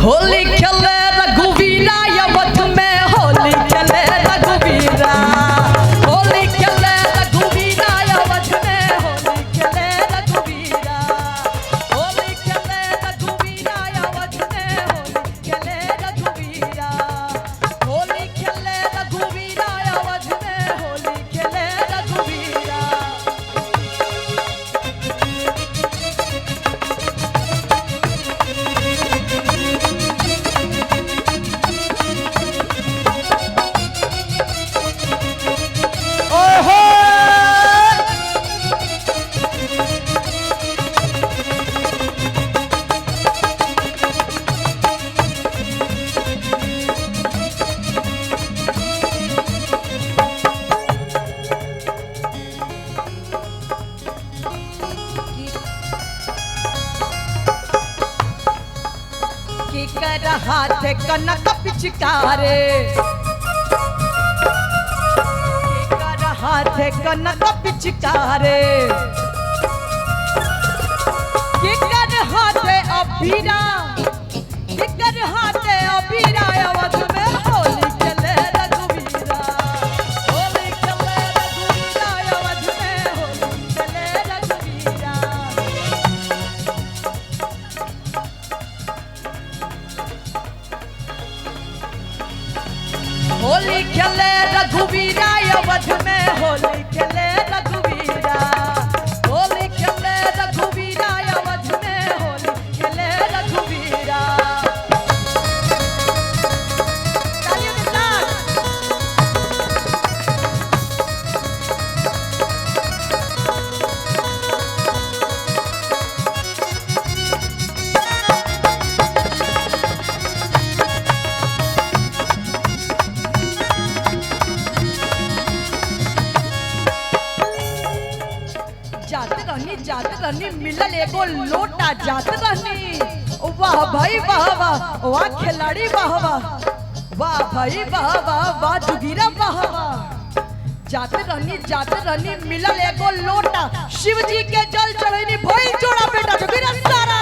होली खेले रघुवीरा अवध में होली खेले रघुवीरा होली खेले रघुवीरा अवध में होली खेले रघुवीरा होली खेले रघुवीरा अवध में होली खेले रघुवीरा होली खेले रघुवीरा अवध में होली खेले रघुवीरा। कर हाथ कनक पिचकारे कर हाथ कनक पिचकारे कर हाथ अबीरा कर हाथ अबीरा अवध में होली खेले रघुवीरा होली खेले रघुवीरा अवध में होली खेले रघुवीरा। होली खेले रघुवीरा अवध में होली खेले रघुवीरा होली खेले रघुवीरा अवध में होली खेले रघुवीरा। जाते रहनी मिलल एगो लोटा जाते रहनी वाह भाई वाह वाह वाह खिलाड़ी वाह वाह भाई वाह वाह वाह जुगीरा वाह वाह। जाते रहनी मिलल एगो लोटा शिव जी के जल चढ़नी भाई जोड़ा बेटा जुगीरा सारा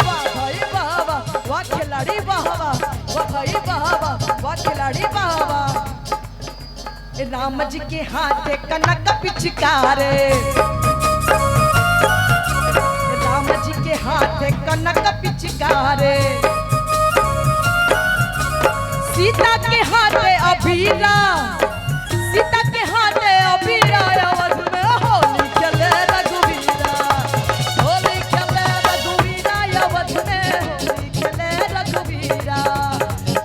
वाह भाई वाह वाह वाह खिलाड़ी वाह वाह भाई वाह वाह वाह खिलाड़ी वाह वाह। राम जी के हाथ कनक पिचकारे राम जी के हाथ कनक पिचकारे सीता के हाथ अबीरा सीता के हाथ अबीरा अवध में होली खेले रघुवीरा होली खेले रघुवीरा अवध में होली खेले रघुवीरा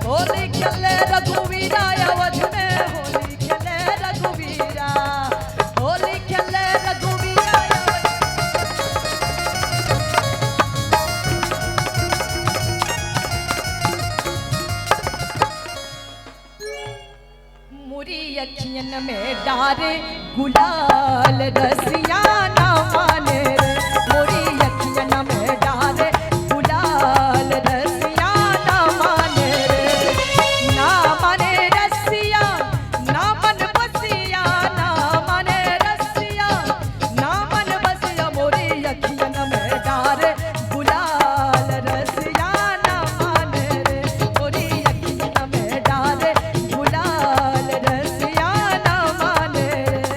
होली खेले रघुवीरा अवध में होली खेले रघुवीरा होली खेले रघुवीरा। मुरी अखियन में डारे गुलाल रसिया ना माने रे मुरी अखियन में डारे गुलाल रसिया ना माने रे ना माने रसिया ना मन बसिया ना माने रसिया ना मन बसिया मुरी अखियन में डारे गुलाल रसिया ना माने रे मुरी अखियन में डारे गुलाल रसिया ना माने रे।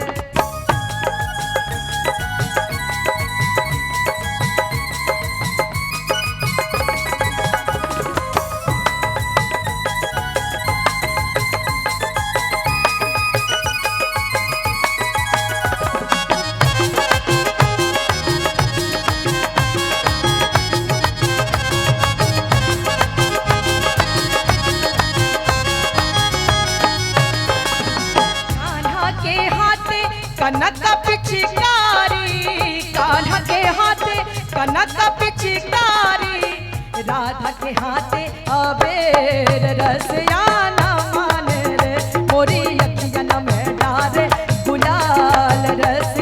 कान्हा के हाथे कनक पिचकारी कान्हा के हाथे कनक पिचकारी राधा के हाथे अबेर रसिया ना माने रे मोरी अखियन में डारे गुलाल रस